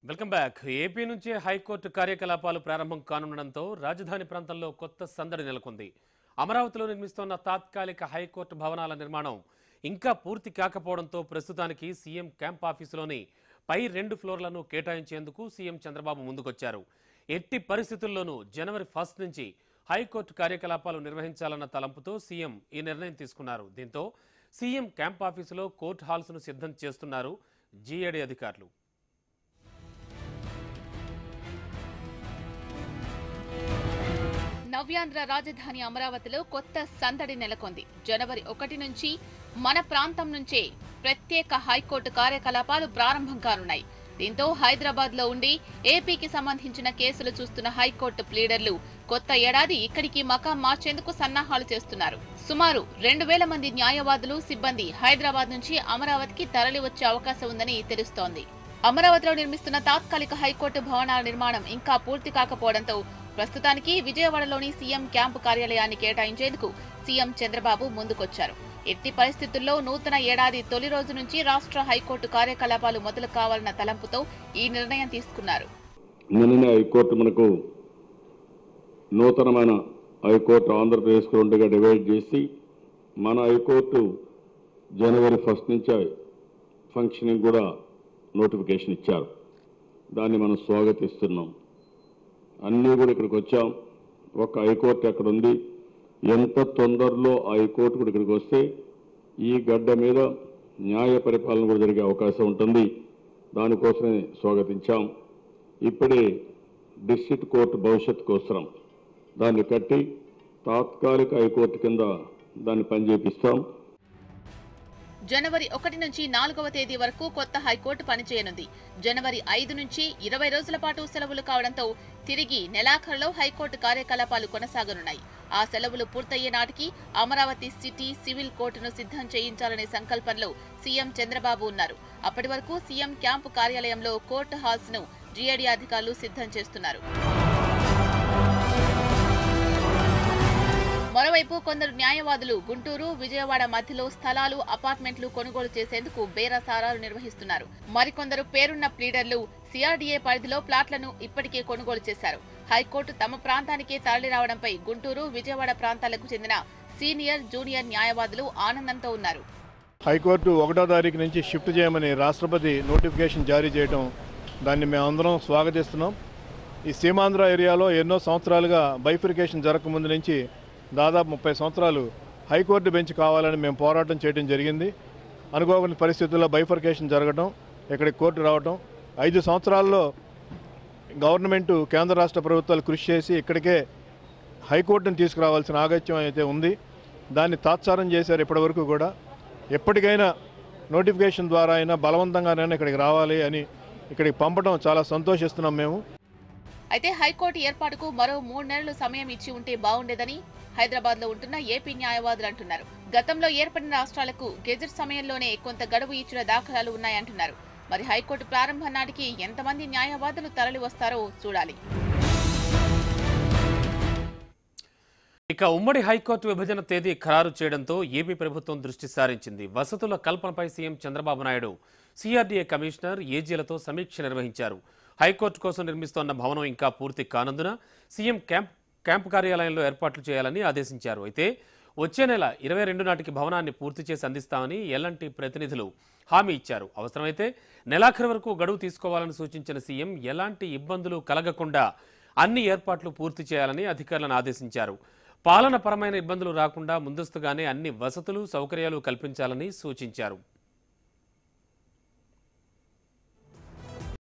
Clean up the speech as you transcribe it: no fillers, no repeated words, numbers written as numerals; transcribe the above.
Welcome back. AP నుంచి high court కార్యకలాపాలు ప్రారంభం కానుండడంతో రాజధాని ప్రాంతంలో కొత్త సందడి నెలకొంది. అమరావతిలో నిర్మిస్తున్న తాత్కాలిక హైకోర్టు భవనాల నిర్మాణం ఇంకా పూర్తి కాకపోవడంతో ప్రస్తుతానికి సీఎం క్యాంప్ ఆఫీసులోని పై 2 ఫ్లోర్లను కేటాయించేందుకు సీఎం చంద్రబాబు ముందుకొచ్చారు. ఎట్టి పరిస్థితుల్లోనూ జనవరి 1 నుంచి హైకోర్టు కార్యకలాపాలు నిర్వహించాలన్న తలంపుతో సీఎం ఈ నిర్ణయం తీసుకున్నారు. దీంతో సీఎం క్యాంప్ ఆఫీసులో కోర్టు హాల్స్ను సిద్ధం చేస్తున్నారు జీఏడీ అధికారులు. నవ్యాంధ్ర రాజధాని అమరావతిలో కొత్త సందడి నెలకొంది. జనవరి 1 నుంచి మన ప్రాంతం నుంచే ప్రత్యేక హైకోర్టు కార్యకలాపాలు ప్రారంభం కానున్నాయి. దీంతో హైదరాబాద్ లో ఉండి ఏపీకి సంబంధించిన కేసులు చూస్తున్న హైకోర్టు ప్లీడర్లు కొత్త ఏడాది ఇక్కడికి మకాం మార్చేందుకు సన్నాహాలు చేస్తున్నారు. సుమారు 2000 మంది న్యాయవాదులు, సిబ్బంది హైదరాబాద్ నుంచి అమరావతికి తరలి వచ్చే అవకాశం ఉందని తెలుస్తోంది. అమరావతిలో నిర్మిస్తున్న తాత్కాలిక హైకోర్టు భవనాల నిర్మాణం ఇంకా పూర్తి కాకపోవడంతో ప్రస్తుతానికి విజయవాడలోని సీఎం క్యాంపు కార్యాలయాన్ని కేటాయించేందుకు సీఎం చంద్రబాబు ముందుకొచ్చారు. ఎట్టి పరిస్థితుల్లో నూతన ఏడాది తొలి రోజు నుంచి రాష్ట్ర హైకోర్టు కార్యకలాపాలు మొదలు కావాలన్న తలంపుతో ఈ నిర్ణయం తీసుకున్నారు. నిన్ననే హైకోర్టు మనకు నూతనమైన హైకోర్టు ఆంధ్రప్రదేశ్కు 2గా డివైడ్ చేసి మన హైకోర్టు జనవరి 1 నుంచి ఫంక్షనింగ్ కూడా నోటిఫికేషన్ ఇచ్చారు. దాన్ని మనం స్వాగతిస్తున్నాం. అన్నీ కూడా ఇక్కడికి వచ్చాం. ఒక హైకోర్టు అక్కడ ఉంది. ఎంత తొందరలో ఆ హైకోర్టు కూడా ఇక్కడికి వస్తే ఈ గడ్డ మీద న్యాయ పరిపాలన కూడా జరిగే అవకాశం ఉంటుంది. దానికోసమే స్వాగతించాం. ఇప్పుడే డిస్ట్రిక్ట్ కోర్టు భవిష్యత్తు కోసం దాన్ని కట్టి తాత్కాలిక హైకోర్టు కింద దాన్ని పనిచేపిస్తాం. జనవరి 1 నుంచి 4వ తేదీ వరకు కొత్త హైకోర్టు పనిచేయనుంది. జనవరి 5 నుంచి 20 రోజుల పాటు సెలవులు కావడంతో తిరిగి నెలాఖరులో హైకోర్టు కార్యకలాపాలు కొనసాగనున్నాయి. ఆ సెలవులు పూర్తయ్యే నాటికి అమరావతి సిటీ సివిల్ కోర్టును సిద్ధం చేయించాలనే సంకల్పంలో సీఎం చంద్రబాబు ఉన్నారు. అప్పటి వరకు సీఎం క్యాంపు కార్యాలయంలో కోర్టు హాల్స్ ను జీఏడీ అధికారులు సిద్ధం చేస్తున్నారు. మరోవైపు కొందరు న్యాయవాదులు గుంటూరు, విజయవాడ మధ్యలో స్థలాలు, అపార్ట్మెంట్లు కొనుగోలు చేసేందుకు బేరసారాలు నిర్వహిస్తున్నారు. మరికొందరు పేరున్న ప్లీడర్లు సిఆర్డీఏ పరిధిలో ప్లాట్లను ఇప్పటికే కొనుగోలు చేశారు. హైకోర్టు తమ ప్రాంతానికే తరలి రావడంపై గుంటూరు, విజయవాడ ప్రాంతాలకు చెందిన సీనియర్, జూనియర్ న్యాయవాదులు ఆనందంతో ఉన్నారు. హైకోర్టు 1వ తారీఖు నుంచి షిఫ్ట్ చేయమని రాష్ట్రపతి నోటిఫికేషన్ జారీ చేయడం, దాన్ని మేమందరం స్వాగతిస్తున్నాం. ఈ సీమాంధ్ర ఏరియాలో ఎన్నో సంవత్సరాలుగా బైఫికేషన్ జరగకముందు నుంచి దాదాపు 30 సంవత్సరాలు హైకోర్టు బెంచ్ కావాలని మేము పోరాటం చేయడం జరిగింది. అనుకోని పరిస్థితుల్లో బైఫర్కేషన్ జరగడం, ఇక్కడికి కోర్టు రావడం, 5 సంవత్సరాల్లో గవర్నమెంటు, కేంద్ర రాష్ట్ర ప్రభుత్వాలు కృషి చేసి ఇక్కడికే హైకోర్టును తీసుకురావాల్సిన ఆగత్యం అయితే ఉంది. దాన్ని తాత్సారం చేశారు ఇప్పటివరకు కూడా. ఎప్పటికైనా నోటిఫికేషన్ ద్వారా అయినా బలవంతంగానైనా ఇక్కడికి రావాలి అని ఇక్కడికి పంపడం చాలా సంతోషిస్తున్నాం మేము. అయితే హైకోర్టు ఏర్పాటుకు మరో 3 నెలలు సమయం ఇచ్చి ఉంటే బాగుండేదని హైదరాబాద్ లో ఉంటున్న ఏపీ న్యాయవాదులు అంటున్నారు. గతంలో ఏర్పడిన రాష్ట్రాలకు గెజెట్ సమయంలోనే కొంత గడువు ఇచ్చిన దాఖలాలు ఉన్నాయంటున్నారు. మరి హైకోర్టు ప్రారంభం నాటికి ఎంతమంది న్యాయవాదులు తరలి వస్తారో చూడాలి. ఇక ఉమ్మడి హైకోర్టు విభజన తేదీ ఖరారు చేయడంతో ఏపీ ప్రభుత్వం దృష్టి సారించింది. వసతుల కల్పనపై CM Chandrababu Naidu CRDA commissioner, ఏజీలతో సమీక్ష నిర్వహించారు. హైకోర్టు కోసం నిర్మిస్తోన్న భవనం ఇంకా పూర్తి కానందున సీఎం క్యాంపు కార్యాలయంలో ఏర్పాట్లు చేయాలని ఆదేశించారు. అయితే వచ్చే నెల 22 నాటికి భవనాన్ని పూర్తి చేసి అందిస్తామని ఎల్ఎన్టీ ప్రతినిధులు హామీ ఇచ్చారు. అవసరమైతే నెలాఖరు వరకు గడువు తీసుకోవాలని సూచించిన సీఎం ఎలాంటి ఇబ్బందులు కలగకుండా అన్ని ఏర్పాట్లు పూర్తి చేయాలని అధికారులను ఆదేశించారు. పాలనపరమైన ఇబ్బందులు రాకుండా ముందస్తుగానే అన్ని వసతులు, సౌకర్యాలు కల్పించాలని సూచించారు.